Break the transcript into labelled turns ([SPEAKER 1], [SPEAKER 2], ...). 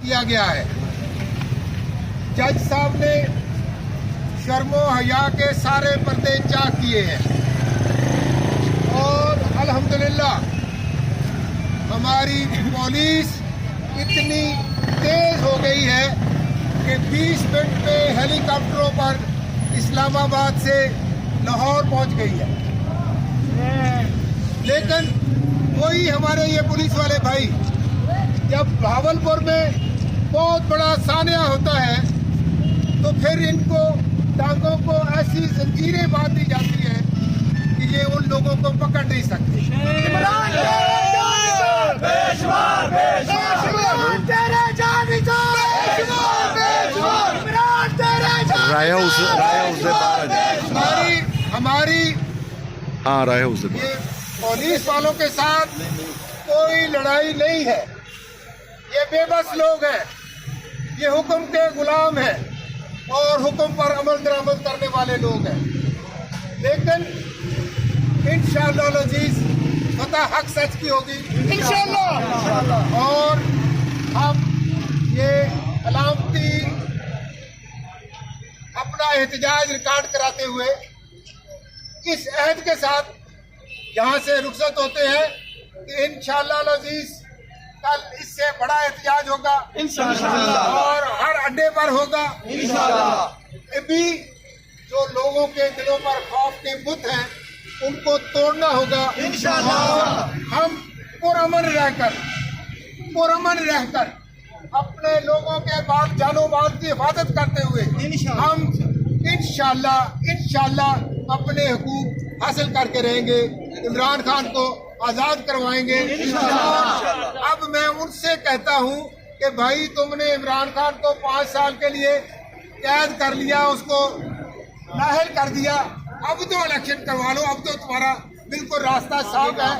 [SPEAKER 1] किया गया है। जज साहब ने शर्मो हया के सारे पर्दे चाक किए हैं और अल्हम्दुलिल्लाह हमारी पुलिस इतनी तेज हो गई है कि 20 मिनट में हेलीकॉप्टरों पर इस्लामाबाद से लाहौर पहुंच गई है। लेकिन वही हमारे ये पुलिस वाले भाई जब भावलपुर में बहुत बड़ा सानिया होता है तो फिर इनको टांगों को ऐसी जंजीरें बांध दी जाती है कि ये उन लोगों को पकड़ नहीं सकते। हमारी ये पुलिस वालों के साथ कोई लड़ाई नहीं है। ये बेबस लोग हैं, ये हुक्म के गुलाम हैं और हुक्म पर अमल दरामद करने वाले लोग हैं। लेकिन इंशाअल्लाह अज़ीज़ फतह हक सच की होगी इंशाअल्लाह। और हम ये अलामती अपना एहतजाज रिकॉर्ड कराते हुए इस अहद के साथ यहाँ से रुखसत होते हैं कि इंशाअल्लाह अज़ीज़ कल इससे बड़ा एहतजाज होगा इंशाअल्लाह और हर अड्डे पर होगा इंशाअल्लाह। अभी जो लोगों के दिलों पर खौफ के बुत हैं उनको तोड़ना होगा इंशाअल्लाह। हम पुरअमन रहकर अपने लोगों के बाद जानो माल की हिफाजत करते हुए हम इंशाअल्लाह अपने हुकूक हासिल करके रहेंगे। इमरान खान को आजाद करवाएंगे इंशाअल्लाह। अब मैं उनसे कहता हूं कि भाई तुमने इमरान खान को 5 साल के लिए कैद कर लिया, उसको नाअहल कर दिया, अब तो इलेक्शन करवा लो। अब तो तुम्हारा बिल्कुल रास्ता साफ है।